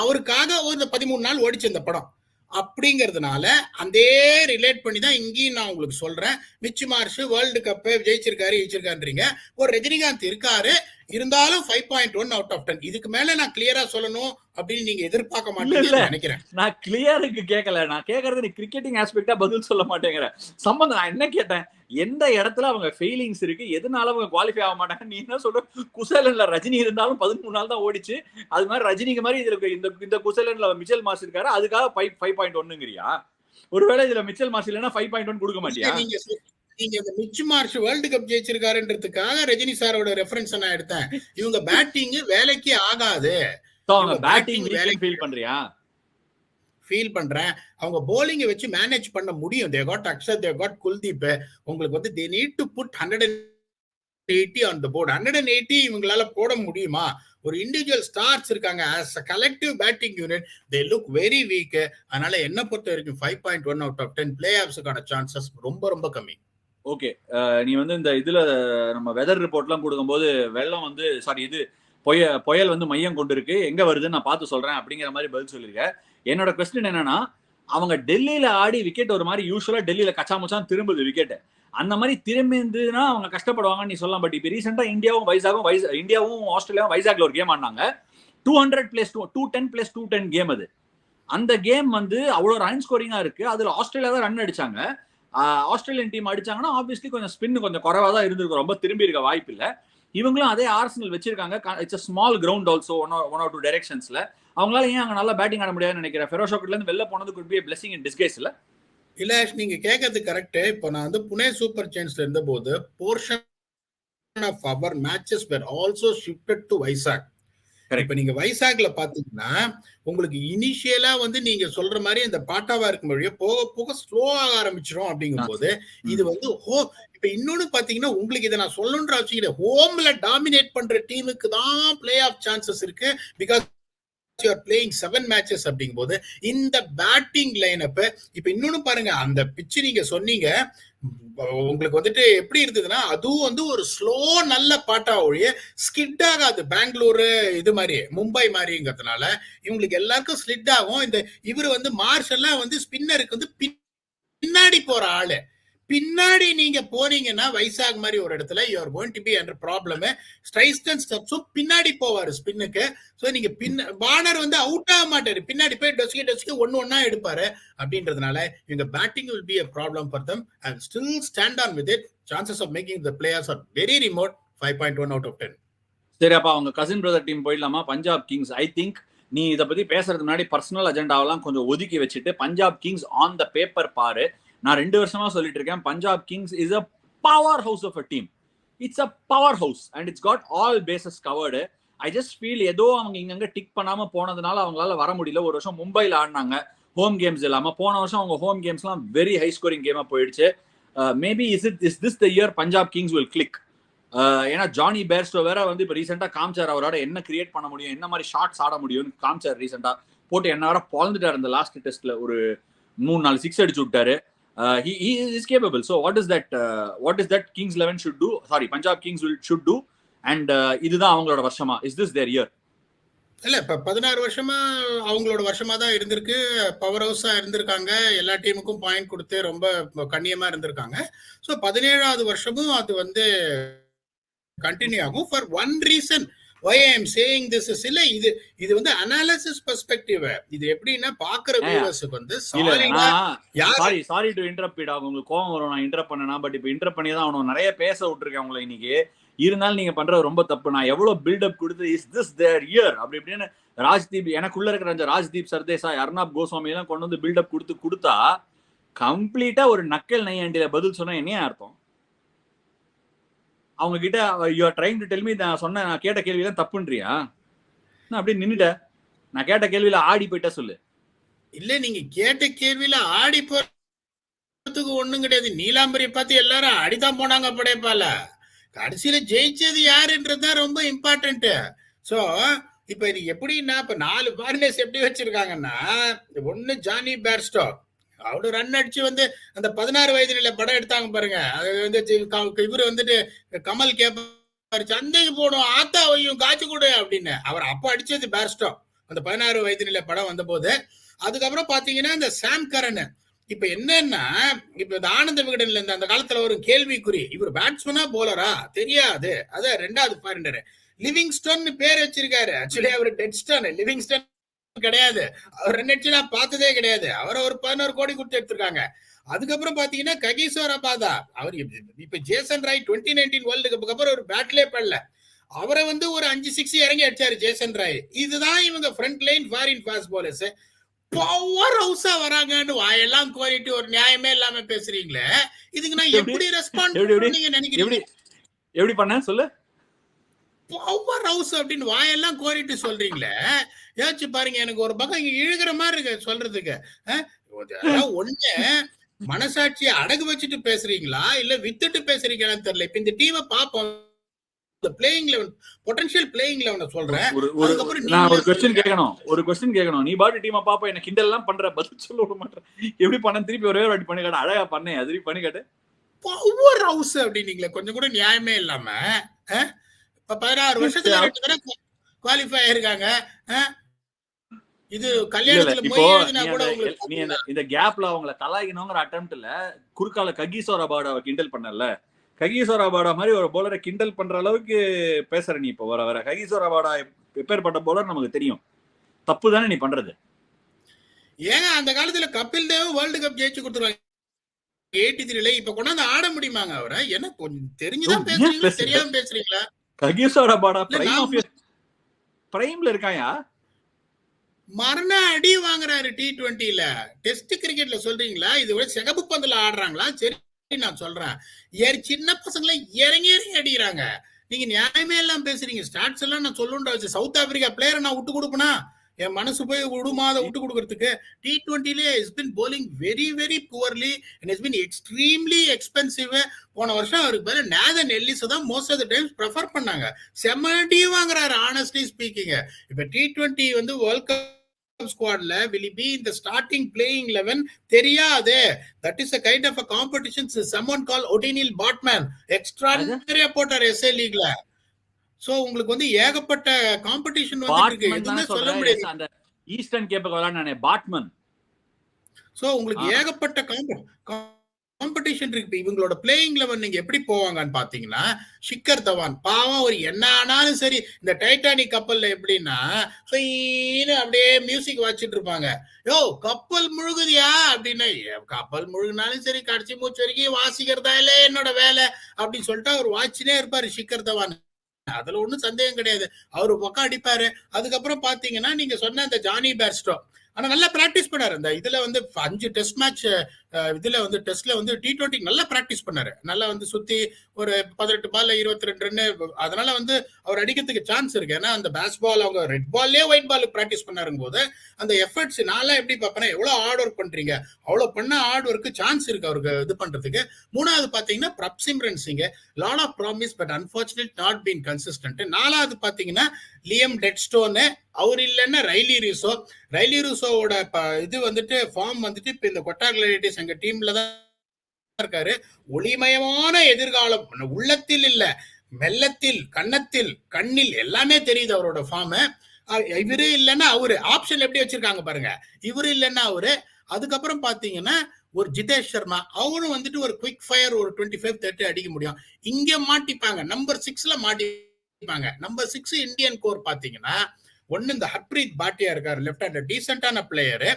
அவருக்காக ஒரு 13 நாள் ஓடிச்சு இந்த படம் அப்படிங்கிறதுனால அதே ரிலேட் பண்ணி தான் இங்கேயும் நான் உங்களுக்கு சொல்றேன். மிச் மார்ஷ் வேர்ல்டு கப் ஜெயிச்சிருக்காருன்றீங்க. ஒரு ரஜினிகாந்த் இருக்காரு, இருந்தாலும் 5.1 out of 10. இதுக்கு மேல நான் கிளியரா சொல்லணும் அப்படின்னு நீங்க எதிர்பார்க்க மாட்டீங்கன்னு நினைக்கிறேன். நான் கிளியருக்கு கேட்கல, நான் கேட்கறது நீ கிரிக்கெட்டிங் ஆஸ்பெக்டா பதில் சொல்ல மாட்டேங்கிற சம்பந்தம். நான் என்ன கேட்டேன், எந்த இடத்துல அவங்க ஃபெயிலிங்ஸ் இருக்கு, எதனால அவங்க குவாலிஃபை ஆக மாட்டாங்க. நீ என்ன சொல்ற? குசேலன்ல ரஜினி இருந்தாலும் 13 நாள் தான் ஓடிச்சு. அது மாதிரி ரஜினிக்கு மாதிரி இதுல இந்த குசேலன்ல மிச்சல் மார்ஷ் இருக்காரு, அதுக்காக 5.1ங்கறியா? ஒருவேளை இதுல மிச்சல் மார்ஷ் இல்லைன்னா 5.1 கொடுக்க மாட்டியா? நீங்க இந்த மிச் மார்ஷ் வேர்ல்டு கப் ஜெயிச்சிருக்காருன்றதுக்காக ரஜினி சாரோட ரெஃபரன்ஸ் நான் எடுத்தேன். இவங்க பேட்டிங் வேலைக்கு ஆகாது. அவங்க பேட்டிங் வேலைக்கு ஃபீல் பண்றியா? ஃபீல் பண்றேன். அவங்க bowling வச்சு மேனேஜ் பண்ண முடியும். they got Axar, they got Kuldeep. உங்களுக்கு வந்து they need to put 180 on the board. 180 இவங்களால போட முடியுமா? ஒரு இண்டிவிஜுவல் ஸ்டார்ஸ் இருக்காங்க. as a collective batting unit they look very weak. அதனால என்ன பொறுத்த வரைக்கும் 5.1 out of 10 பிளே ஆஃப்ஸ்க்கான சான்சஸ் ரொம்ப ரொம்ப கம்மி. ஓகே, நீ வந்து இந்த இதுல நம்ம வெதர் ரிப்போர்ட்லாம் கொடுக்கும்போது வெள்ளம் வந்து இது புயல் வந்து மையம் கொண்டு இருக்கு, எங்க வருதுன்னு நான் பார்த்து சொல்றேன் அப்படிங்கிற மாதிரி பதில் சொல்லியிருக்கேன். என்னோட கொஸ்டின் என்னன்னா, அவங்க டெல்லியில ஆடி விக்கெட் ஒரு மாதிரி யூஸ்வலா டெல்லியில கச்சாமுச்சான் திரும்புது விக்கெட், அந்த மாதிரி திரும்பினா அவங்க கஷ்டப்படுவாங்கன்னு நீ சொல்லலாம். பட் இப்போ ரீசெண்டா இந்தியாவும் ஆஸ்திரேலியாவும் வைசாக்ல ஒரு கேம் ஆடினாங்க. 210+210 கேம். அது அந்த கேம் வந்து அவ்வளோ ரன் ஸ்கோரிங்கா இருக்கு. அதுல ஆஸ்திரேலியா தான் ரன் அடிச்சாங்க. ஆஸ்திரேலியன் டீம் அடிச்சாங்கன்னா ஆப்வியஸ்லி கொஞ்சம் ஸ்பின் கொஞ்சம் குறைவா தான் இருந்திருக்கும், ரொம்ப திரும்பி இருக்க வாய்ப்பு இல்லை. இவங்களும் அதே ஆர்சனல் வச்சிருக்காங்க. It's small ground also one or two டைரக்ஷன்ஸ்ல. அவங்களால ஏன் அங்க நல்லா பேட்டிங் ஆட முடியாதுன்னு நினைக்கிறேன். ஃபெரோஷாக்குல இருந்து வெளில போனது could be a blessing in disguise இல்ல. இல்ல நீங்க கேட்கறது கரெக்ட். இப்போ நான் வந்து புனே சூப்பர் ஜெயின்ஸ்ல இருந்த போது portion of our matches were also shifted to Vizag. இப்ப நீங்க வைசாக்ல பாத்தீங்கன்னா உங்களுக்கு இனிஷியலா வந்து நீங்க சொல்ற மாதிரி அந்த பாட்டாவா இருக்கும் வழியா போக போக ஸ்லோ ஆக ஆரம்பிச்சிடும். அப்படிங்கும் போது இது வந்து இப்ப இன்னொன்னு பாத்தீங்கன்னா உங்களுக்கு இதை நான் சொல்லணுன்ற அவசியம் இல்லை. ஹோம்ல டாமினேட் பண்ற டீமுக்கு தான் பிளே ஆஃப் சான்சஸ் இருக்கு. Because you are playing 7 matches அப்படிங்கும் போது இந்த பேட்டிங் லைனப் இப்ப இன்னொன்னு பாருங்க, அந்த பிட்ச் நீங்க சொன்னீங்க உங்களுக்கு வந்துட்டு எப்படி இருந்ததுன்னா அதுவும் வந்து ஒரு ஸ்லோ நல்ல பாட்டா ஒழிய ஸ்கிட் ஆகாது. பெங்களூரு இது மாதிரி மும்பை மாதிரிங்கிறதுனால இவங்களுக்கு எல்லாருக்கும் ஸ்லிட் ஆகும். இந்த இவரு வந்து மார்ஷ் எல்லாம் வந்து ஸ்பின்னருக்கு வந்து பின்னாடி போற ஆளு. பின்னாடி நீங்க போனீங்கன்னா வைசாக் மாதிரி ஒரு இடத்துல you are going to be under problem. Tristan ஸ்டெப்ஸும் பின்னாடி போவாரு ஸ்பின்னுக்கு. ஸோ நீங்க வார்னர் வந்து அவுட் ஆக மாட்டாரு, பின்னாடி போய் டொஸ்கி ஒன்னா எடுப்பாரு. அப்படின்றதுனால இவங்க batting will be a problem for them. I will still stand on with it. Chances of making the players are very remote. 5.1 out of 10. சரி, அப்ப அவங்க கசின் பிரதர் டீம் போயிடலாமா? பஞ்சாப் கிங்ஸ். ஐ திங்க் நீ இதை பத்தி பேசுறதுக்கு முன்னாடி பர்சனல் அஜெண்டாவெல்லாம் கொஞ்சம் ஒதுக்கி வச்சுட்டு Punjab Kings on the paper பாரு. நான் 2 வருஷமா சொல்லிட்டு இருக்கேன், Punjab Kings is a power house of a team. It's a power house and it's got all bases covered. I just feel ஏதோ அவங்க இங்கங்க டிக் பண்ணாம போனதுனால அவங்களால வர முடியல. ஒரு வருஷம் மும்பைல ஆடினாங்க ஹோம் கேம்ஸ் இல்லாம. போன வருஷம் அவங்க ஹோம் கேம்ஸ்லாம் வெரி ஹை ஸ்கோரிங் கேமா போயிடுச்சு. Maybe is this the year Punjab Kings will click. ஏன்னா ஜானி பேர்ஸ்டோ வேற வந்து இப்போ ரீசெண்டா காமிச்சார் அவரோட என்ன கிரியேட் பண்ண முடியும், என்ன மாதிரி ஷாட்ஸ் ஆட முடியும்னு காமிச்சார். ரீசெண்டா போட்டு என்ன வேற பொழந்துட்டார் இந்த லாஸ்ட் டெஸ்ட்ல. ஒரு 3-4 சிக்ஸ் அடிச்சு விட்டாரு. He is capable. So what is that Kings 11 should do? Sorry, Punjab Kings should do. And இதுதான் அவங்களோட வருஷமா? Is this their year? இல்ல இப்ப 16 வருஷமா அவங்களோட வருஷமா தான் இருந்திருக்கு. பவர் ஹவுஸா இருந்திருக்காங்க. எல்லா டீமுக்கும் பாயிண்ட் கொடுத்து ரொம்ப கண்ணியமா இருந்திருக்காங்க. ஸோ 17வது வருஷமும் அது வந்து கண்டினியூ ஆகும். For one reason why I am saying this is இல்ல இது வந்து அனாலிசிஸ் பெர்ஸ்பெக்டிவ். இது எப்படின்னா பாக்குற வியூவர்ஸ்க்கு வந்து சாரி டு இன்டரப்ட் இட். உங்களுக்கு கோவம் வரும் நான் இன்டரப்ட் பண்ணனா. பட் இப்போ இன்டரப்ட் பண்ணி தான் அவனும் நிறைய பேச விட்டுருக்கேன் உங்களை இன்னைக்கு. இருந்தாலும் நீங்க பண்றது ரொம்ப தப்பு. நான் எவ்வளவு பில்டப் கொடுத்து இஸ் திஸ் தேர் இயர் அப்படி இப்படின்னு ராஜ்தீப் எனக்குள்ள இருக்கிற அந்த ராஜ்தீப் சர்தேசாய் அர்னாப் கோஸ்வாமி எல்லாம் கொண்டு வந்து பில்டப் கொடுத்தா கம்ப்ளீட்டா ஒரு நக்கல் நையாண்டியில பதில் சொன்னா என்ன அர்த்தம்? அவங்க கிட்ட you are trying to tell me நான் கேட்ட கேள்வியெல்லாம் தப்புன்றியா? நான் அப்படியே நின்னுட்டேன். நான் கேட்ட கேள்வியில ஆடி போயிட்டா சொல்லு. இல்ல நீங்க கேட்ட கேள்வியில ஆடி போறதுக்கு ஒண்ணும் கிடையாது. நீலாம்பரி பார்த்து எல்லாரும் அடிதான் போனாங்க படைப்பால. கடைசியில ஜெயிச்சது யாருன்றதுதான் ரொம்ப இம்பார்ட்டன்ட். சோ இப்ப இது எப்படின்னா இப்ப 4 ஃபாரினர்ஸ் எப்படி வச்சிருக்காங்கன்னா, ஒண்ணு ஜானி பேர்ஸ்டோ அவரு ரன் அடிச்சு வந்து அந்த 16 வயது நிலை படம் எடுத்தாங்க பாருங்க. அது வந்து இவரு வந்துட்டு கமல் கேப்பாரு சந்தைக்கு போடும் ஆத்தாவையும் காய்ச்சி கொடு அப்படின்னு. அவர் அப்ப அடிச்சது பேர்ஸ்டோ அந்த 16 வயது நிலை படம் வந்த போது. அதுக்கப்புறம் பாத்தீங்கன்னா இந்த சாம் கரன். இப்ப என்னன்னா இப்ப இந்த ஆனந்த விகடன்ல இருந்து அந்த காலத்துல ஒரு கேள்விக்குறி, இவர் பேட்ஸ்மேனா போலரா தெரியாது. அத 2வது ஃபாரினர் லிவிங்ஸ்டன் பேர் வச்சிருக்காரு. ஆக்சுவலி அவர் டெட்ஸ்டன், லிவிங்ஸ்டன் கிடையாது. அவர் ரன் அடிச்சு நான் பார்த்ததே கிடையாது. அவரை ஒரு 11 கோடி கொடுத்து எடுத்திருக்காங்க. அதுக்கப்புறம் பாத்தீங்கன்னா ககிசோ ரபாதா. அவர் இப்ப ஜேசன் ராய் 2019 வேர்ல்டு கப்புக்கு அப்புறம் ஒரு பேட்லே பண்ணல. அவரை வந்து ஒரு 5-6 இறங்கி அடிச்சாரு ஜேசன் ராய். இதுதான் இவங்க front line foreign fast bowlers. Power ஹவுஸா வராங்கன்னு வாயெல்லாம் கோரிட்டு ஒரு நியாயமே இல்லாம பேசுறீங்களே. இதுக்கு நான் எப்படி ரெஸ்பாண்ட் நீங்க நினைக்கிறீங்க? எப்படி பண்ண சொல்லு. பவர் ஹவுஸ் அப்படின்னு வாயெல்லாம் கோரிட்டு சொல்றீங்களே, யோசிச்சு பாருங்க. எனக்கு ஒரு பக்கம் இங்க இழுகிற மாதிரி இருக்கு சொல்றதுக்கு. ஒண்ணு மனசாட்சியை அடகு வச்சுட்டு பேசுறீங்களா இல்ல வித்துட்டு பேசுறீங்களான்னு தெரியல. இப்ப இந்த டீமை பாப்போம். பிளேயிங் 11 பொட்டன்ஷியல் பிளேயிங் 11 சொல்றேன். நான் ஒரு क्वेश्चन கேட்கணும். நீ பாட்டு டீமை பாப்ப என்ன கிண்டல் எல்லாம் பண்ற, பதில் சொல்ல விட மாட்டேன். எப்படி பண்ண திருப்பி ஒரே வாட்டி பண்ணி காட்டு. அழகா பண்ணேன், அது பண்ணி காட்டு. பவர் ஹவுஸ் அப்படின்னீங்களே, கொஞ்சம் கூட நியாயமே இல்லாம. இப்ப 16 வருஷத்துல 2 தடவை குவாலிஃபை ஆயிருக்காங்க. இது கல்யாணத்துல மொய் எழுதினா கூட உங்களுக்கு நீ இந்த கேப்ல அவங்கள கலாயினோங்கிற அட்டெம்ப்ட்ல குறுக்கால ககிசோ ரபாடாவை கிண்டல் பண்ணல. ககிசோ ரபாடா மாதிரி ஒரு போலரை கிண்டல் பண்ற அளவுக்கு பேசுற நீ இப்ப வர ககிசோ ரபாடா எப்பேற்பட்ட போலர் நமக்கு தெரியும். தப்பு தானே நீ பண்றது. ஏங்க அந்த காலத்துல கபில் தேவ் வேர்ல்டு கப் ஜெயிச்சு கொடுத்துருவாங்க. 83ல இப்ப கொண்டாந்து ஆட முடியுமாங்க அவரை? என்ன கொஞ்சம் யோ, தெரிஞ்சுதான் ஏன் பேசுறீங்களா பேசுற? தெரியாம பேசுறீங்களா? ககிசோட பாடா இல்ல பிரைம் நான் ஆஃப் பிரைம்ல இருக்காயா? மரண அடி வாங்குறாரு T20ல. டெஸ்ட் கிரிக்கெட்ல சொல்றீங்களா? இது விட சிகப்பு பந்துல ஆடுறாங்களா? சரி நான் சொல்றேன். சின்ன பசங்களை இறங்கி இறங்கி அடிக்கிறாங்க. நீங்க நியாயமே எல்லாம் பேசுறீங்க. ஸ்டாட்ஸ் எல்லாம் நான் சொல்லுண்டா வச்சு சவுத் ஆப்பிரிக்கா பிளேயரை நான் விட்டு கொடுப்பனா? என் மனசு போய் விடுமாத விட்டு கொடுக்கறதுக்கு. T20ல has been bowling very very poorly and has been extremely expensive. போன வருஷம் அவருக்கு பேரு நேதன் எல்லிஸ் தான் most of the times prefer பண்ணாங்க. செம்மடி வாங்குறாரு ஆனஸ்ட்லி ஸ்பீக்கிங். இப்ப T20 வந்து வேர்ல்ட் கப் ஸ்குவாட்ல will he be in the starting playing 11 தெரியாது. that is a kind of a competition. someone called O'Donnell Batman extraordinary போட்டார் SA லீக்ல. So உங்களுக்கு வந்து ஏகப்பட்ட காம்படிஷன் வந்துட்டு இருக்கு. பாட்மன் எதுவுமே தானே சொல்ல சொல்றேன். முடியாது. அந்த ஈஸ்டர்ன் கேப்புக்கு விளையாடுனானே பாட்மன். சோ உங்களுக்கு ஏகப்பட்ட காம்படிஷன் இருக்கு. இவங்களோட பிளேயிங் லெவல் நீங்க எப்படி போவாங்கன்னு பாத்தீங்கன்னா, ஷிக்கர் தவான் பாவம் ஒரு என்ன ஆனாலும் சரி, இந்த டைட்டானிக் கப்பல்ல எப்படின்னா அப்படியே மியூசிக் வச்சிட்டு இருப்பாங்க. யோ கப்பல் முழுகுதியா அப்படின்னு. கப்பல் முழுகினாலும் சரி கடைசி மூச்சு வரைக்கும் வாசிக்கிறதா இல்ல என்னோட வேலை அப்படின்னு சொல்லிட்டு அவர் வாட்சினே இருப்பாரு ஷிக்கர் தவான். அதுல ஒண்ணும் சந்தேகம் கிடையாது. அவரு பக்கம் அடிப்பாரு. அதுக்கப்புறம் பாத்தீங்கன்னா நீங்க சொன்ன அந்த ஜானி பேர்ஸ்டோ ஆனா நல்லா பிராக்டிஸ் பண்ணாரு. இந்த இதுல வந்து 5 டெஸ்ட் மேட்ச் இதுல வந்து டெஸ்ட்ல வந்து T20 நல்லா பிராக்டிஸ் பண்ணாரு. நல்லா வந்து சுத்தி ஒரு 18 பால்ல 22 ரன். அதனால வந்து அவர் அடிக்கிறதுக்கு சான்ஸ் இருக்கு. ஏன்னா அந்த பேஸ் பால் அவங்க ரெட் பால்லே ஒயிட் பால் பிராக்டிஸ் பண்ணாருங்க போது அந்த எஃபர்ட்ஸ் நான் எப்படி பார்ப்பேன், எவ்வளவு ஹார்ட் ஒர்க் பண்றீங்க, அவ்வளவு பண்ண ஹார்ட் ஒர்க்கு சான்ஸ் இருக்கு அவருக்கு இது பண்றதுக்கு. மூணாவது பாத்தீங்கன்னா Prabhsimran Singh lot of promise but unfortunate not been consistent. நாலாவது பாத்தீங்கன்னா லியம் டெட்ஸ்டோன். அவர் இல்லைன்னா ரைலி ரூசோவோட இது வந்துட்டு ஃபார்ம் வந்துட்டு இப்ப இந்த கொட்டாக்லேட்டிஸ் எங்க டீம்ல தான் இருக்காரு. ஒளிமயமான எதிர்காலம் உள்ளத்தில் இல்ல மெல்லத்தில் கன்னத்தில் கண்ணில் எல்லாமே தெரியுது அவரோட ஃபார்ம். இவரு இல்லைன்னா அவரு ஆப்ஷன் எப்படி வச்சிருக்காங்க பாருங்க. இவரு இல்லைன்னா அவரு. அதுக்கப்புறம் பாத்தீங்கன்னா ஒரு ஜிதேஷ் சர்மா அவரும் வந்துட்டு ஒரு குவிக் ஃபயர் ஒரு 25-30 அடிக்க முடியும். இங்க மாட்டிப்பாங்க. நம்பர் 6ல மாட்டிப்பாங்க. நம்பர் 6 இந்தியன் கோர் பாத்தீங்கன்னா ஒன்னு இந்த ஹர்ப்ரீத் பாட்டியா இருக்காரு லெஃப்ட் ஹேண்டர், டீசென்டான பிளேயரு.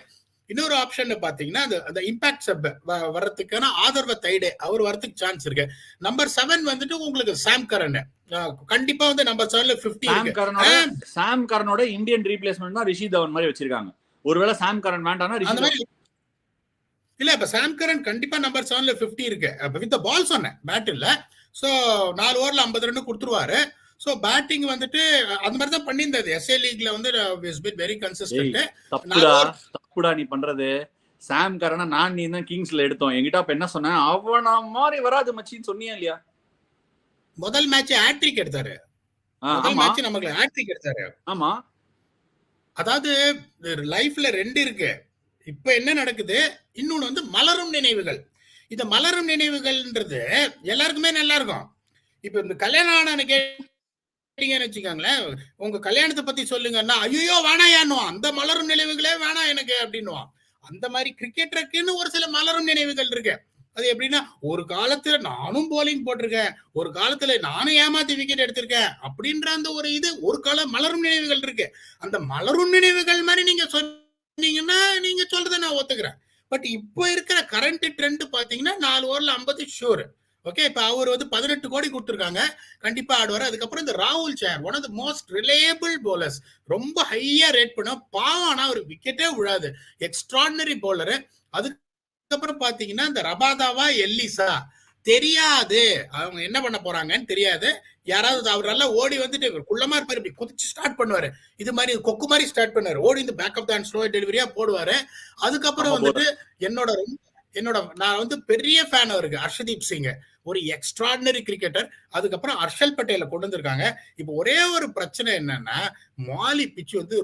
இன்னொரு ஆப்ஷன் பாத்தீங்கன்னா அந்த இம்பாக்ட் சப் வர்றதுக்கான ஆதர்வ தைடே அவர் வரதுக்கு சான்ஸ் இருக்கு. நம்பர் 7 வந்துட்டு உங்களுக்கு சாம் கரன் கண்டிப்பா வந்து நம்பர் 7ல 50 இருக்கு. சாம் கரனோட இந்தியன் ரீப்ளேஸ்மெண்ட் தான் ரிஷி தவன் மாதிரி வச்சிருக்காங்க. ஒருவேளை சாம் கரன் வேண்டாம்னா ரிஷி தவன் இல்ல. இப்ப சாம் கரன் கண்டிப்பா நம்பர் 7ல 50 இருக்கு. வித் பால் சொன்னேன், பேட் இல்ல. சோ 4 ஓவர்ல 50 ரன் கொடுத்துருவாரு. சோ பேட்டிங் வந்துட்டு அந்த மாதிரி தான் பண்ணியிருந்தது SA லீக்ல வந்து இஸ் பீன் வெரி கன்சிஸ்டன்ட். தப்புடா நீ பண்றது. சாம் கரனா நான் நீ தான் கிங்ஸ்ல எடுத்தோம். என்கிட்ட அப்ப என்ன சொன்னேன், அவன மாதிரி வராது மச்சின்னு சொன்னியா இல்லையா? முதல் மேட்ச் ஹேட்ரிக் எடுத்தாரு. முதல் மேட்ச் நமக்கு ஹேட்ரிக் எடுத்தாரு. ஆமா. அதாவது லைஃப்ல 2 இருக்கு. இப்ப என்ன நடக்குது, இன்னொன்னு வந்து மலரும் நினைவுகள். இந்த மலரும் நினைவுகள்ன்றது எல்லாருக்குமே நல்லா இருக்கும். இப்ப இந்த கல்யாணம் ஆன வச்சுக்காங்களேன், உங்க கல்யாணத்தை பத்தி சொல்லுங்கன்னா ஐயோ வேணாயான்னுவான். அந்த மலரும் நினைவுகளே வேணாம் எனக்கு அப்படின்னுவான். அந்த மாதிரி கிரிக்கெட்டருக்குன்னு ஒரு சில மலரும் நினைவுகள் இருக்கு. அது எப்படின்னா ஒரு காலத்துல நானும் போலிங் போட்டிருக்கேன், ஒரு காலத்துல நானும் ஏமாத்தி விக்கெட் எடுத்திருக்கேன் அப்படின்ற அந்த ஒரு இது ஒரு கால மலரும் நினைவுகள் இருக்கு. அந்த மலரும் நினைவுகள் மாதிரி நீங்க சொன்னீங்கன்னா நீங்க சொல்றதை நான் ஒத்துக்கிறேன். பட் இப்போ இருக்கிற கரண்ட் ட்ரெண்ட் பாத்தீங்கன்னா 4 ஓவர்ல 50 ஷூர். ஓகே, இப்ப அவர் வந்து 18 கோடி கொடுத்துருக்காங்க, கண்டிப்பா ஆடுவார். அதுக்கப்புறம் இந்த ராகுல் Chahar one of the most reliable bowlers, ரொம்ப ஹையா ரேட் பண்ண பாவம்னா ஒரு விக்கெட்டே விழாது, எக்ஸ்ட்ராடினரி பவுலரு. அதுக்கப்புறம் பாத்தீங்கன்னா இந்த ரபாதாவா எல்லிசா தெரியாது, அவங்க என்ன பண்ண போறாங்கன்னு தெரியாது. யாராவது அவர் நல்லா ஓடி வந்துட்டு குள்ளமா இருப்பாரு, இப்படி குதிச்சு ஸ்டார்ட் பண்ணுவாரு, இது மாதிரி கொக்கு மாதிரி ஸ்டார்ட் பண்ணுவாரு, ஓடி இந்த பேக் ஆஃப் த ஸ்லோ டெலிவரியா போடுவாரு. அதுக்கப்புறம் வந்துட்டு என்னோட நான் வந்து பெரிய ஃபேன் அவருக்கு ஹர்ஷதீப் சிங், ஒரு எக்ஸ்ட்ராடினரி கிரிக்கெட்டர். அதுக்கப்புறம் ஹர்ஷல் பட்டேல கொண்டு வந்திருக்காங்க. இப்போ ஒரே ஒரு பிரச்சனை என்னன்னா மொஹாலி பிச் வந்து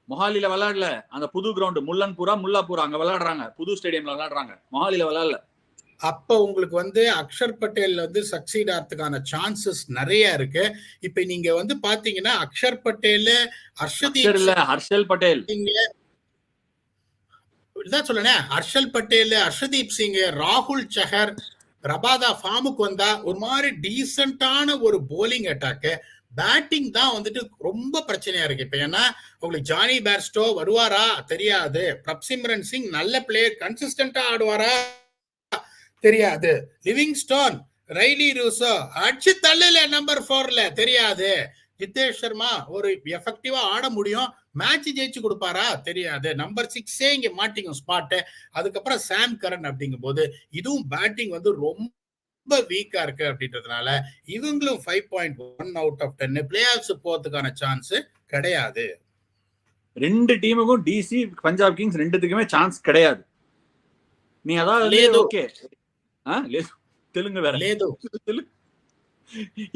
மொஹாலில விளையாடல. அந்த புது கிரவுண்ட் முல்லாபூரா அங்க விளையாடுறாங்க, புது ஸ்டேடியம்ல விளையாடுறாங்க, மொஹாலில விளையாடல. அப்ப உங்களுக்கு வந்து அக்ஷர் பட்டேல் வந்து சக்சீட் ஆகிறதுக்கான சான்சஸ் நிறைய இருக்கு. இப்ப நீங்க வந்து பாத்தீங்கன்னா அக்ஷர் பட்டேல், ஹர்ஷல் பட்டேல் இதான் சொல்லுனே, ஹர்ஷல் பட்டேல், ஹர்ஷதீப் சிங், ராகுல் சஹர், ரபாதா ஃபார்முக்கு வந்தா ஒரு மாதிரி டீசென்டான ஒரு போலிங் அட்டாக். பேட்டிங் தான் வந்துட்டு ரொம்ப பிரச்சனையா இருக்கு இப்ப. ஏன்னா உங்களுக்கு ஜானி பேர்ஸ்டோ வருவாரா தெரியாது, பிரப்சிம்ரன் சிங் நல்ல பிளேயர் கன்சிஸ்டன்டா ஆடுவாரா தெரியாது, லிவிங்ஸ்டோன் ரைலி ரூசோ அடிச்சு தள்ளல நம்பர் 4ல தெரியாது, ஜிதேஷ் சர்மா ஒரு எஃபெக்டிவா ஆட முடியும், மேட்ச் ஜெயிச்சு கொடுப்பாரா தெரியாது, நம்பர் 6 இங்க மாட்டிங்க ஸ்பாட். அதுக்கப்புறம் சாம் கரன் அப்படிங்கும் போது இதுவும் பேட்டிங் வந்து ரொம்ப வீக்கா இருக்கு அப்படின்றதுனால இவங்களும் 5.1 அவுட் ஆஃப் 10 பிளே ஆஃப்ஸ் போறதுக்கான சான்ஸ் கிடையாது. ரெண்டு டீமுக்கும் டிசி பஞ்சாப் கிங்ஸ் ரெண்டுத்துக்குமே சான்ஸ் கிடையாது. நீ அதாவது ஓகே தெலுங்கு வேற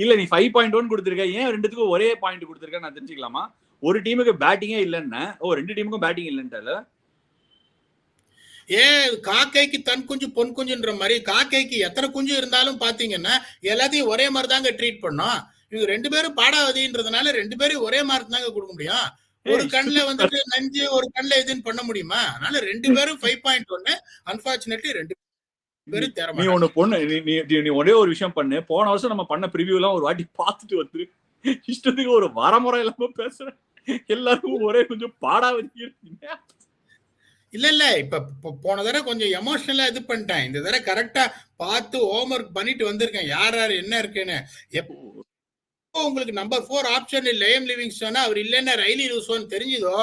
இல்ல, நீ 5.1 கொடுத்திருக்க, ஏன் ரெண்டுத்துக்கும் ஒரே பாயிண்ட் கொடுத்திருக்க நான் தெரிஞ்சுக்கலாமா? ஒரு டீமுக்கு பேட்டிங்கே இல்லைன்னு, ரெண்டு டீமுக்கும் பேட்டிங் இல்லைன்ட்டு ஏன் காக்கைக்கு தன் குஞ்சு பொன் குஞ்சுன்ற மாதிரி காக்கைக்கு எத்தனை குஞ்சு இருந்தாலும் பாத்தீங்கன்னா எல்லாத்தையும் ஒரே மாதிரி தாங்க ட்ரீட் பண்ணோம். இவங்க ரெண்டு பேரும் பாடாவதின்றதுனால ரெண்டு பேரும் ஒரே மார்க் தாங்க கொடுக்க முடியும். ஒரு கண்ணுல வந்துட்டு நஞ்சு ஒரு கண்ணுல எதுன்னு பண்ண முடியுமா? அதனால ரெண்டு பேரும் 5.1. அன்பார்ச்சுனேட்லி ரெண்டு பேரும் தேர. நீ ஒண்ணு பொண்ணு, நீ ஒரே ஒரு விஷயம் பண்ணு. போன வருஷம் நம்ம பண்ண ப்ரிவியூ எல்லாம் ஒரு வாட்டி பார்த்துட்டு வந்து இஷ்டத்துக்கு ஒரு வரமுறை இல்லாம பேசுறேன். எல்லாருக்கும் ஒரே கொஞ்சம் பாடாவதி இருக்கீங்க. இல்ல இப்ப போன தடவை கொஞ்சம் எமோஷனலா இது பண்ணிட்டேன். இந்த தடவை கரெக்டா பார்த்து ஹோம்ஒர்க் பண்ணிட்டு வந்திருக்கேன் யார் யார் என்ன இருக்குன்னு. எப்போ உங்களுக்கு நம்பர் 4 ஆப்ஷன் லேம் லிவிங்ஸ்டோனா அவர் இல்லைன்னா ரைலி ரூசோன்னு தெரிஞ்சுதோ,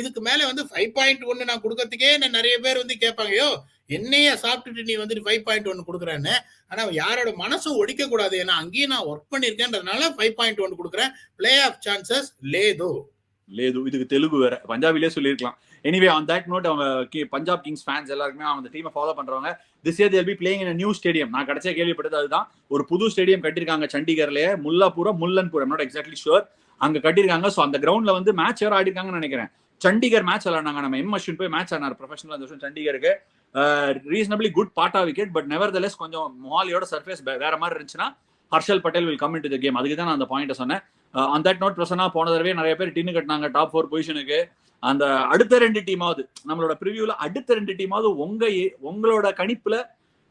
இதுக்கு மேல வந்து 5.1 நான் கொடுக்கறதுக்கே நிறைய பேர் வந்து கேட்பாங்கயோ என்னைய சாப்பிட்டுட்டு நீ வந்துட்டு 5.1 கொடுக்குறேன்னு. ஆனா யாரோட மனசும் ஒடிக்க கூடாது, ஏன்னா அங்கேயும் நான் ஒர்க் பண்ணிருக்கேன்றதுனால 5.1 கொடுக்குறேன். பிளே ஆஃப் சான்சஸ் லேது. இதுக்கு தெலுங்கு வேற, பஞ்சாபிலே சொல்லிருக்கலாம். எனிவே ஆன் தட் நோட், அவங்க பஞ்சாப் கிங்ஸ் ஃபேன்ஸ் எல்லாருக்குமே அவங்க டீமை ஃபாலோ பண்றவங்க this year they'll be playing in a new stadium. நான் கடைசியா கேள்விப்பட்டது அதுதான். ஒரு புது ஸ்டேடியம் கட்டிருக்காங்க சண்டிகர்லயே, முல்லன்பூர், நாட் எக்ஸாக்ட்லி ஷுர், அங்க கட்டிருக்காங்க. ஸோ அந்த கிரவுண்ட்ல வந்து மேட்ச் வேற ஆடிருக்காங்கன்னு நினைக்கிறேன். சண்டிகர் மேட்ச் விளையாடுனாங்க. நம்ம எம் அஸ்வின் போய் மேட்ச் ஆனார் ப்ரொஃபஷனல் அந்த வருஷம் சண்டிகருக்கு. Reasonably good part of wicket, but nevertheless கொஞ்சம் மொஹாலியோட சர்ஃபேஸ் வேற மாதிரி இருந்துச்சுன்னா Harshal Patel will come into the game. அதுக்கு தான் நான் அந்த பாயிண்ட்டை சொன்னேன். ஆன் தட் நோட் பிரசன்னா, போன தடவை நிறைய பேர் டின்னு கட்டினாங்க டாப் 4 பொசிஷனுக்கு. அந்த அடுத்த ரெண்டு டீமாவது நம்மளோட ப்ரிவியூல அடுத்த ரெண்டு டீமாவது உங்களோட கணிப்புல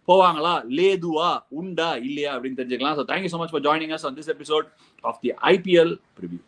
போவாங்களா, லேதுவா, உண்டா இல்லையா அப்படின்னு தெரிஞ்சுக்கலாம். So thank you so much for joining us on this episode of the IPL preview.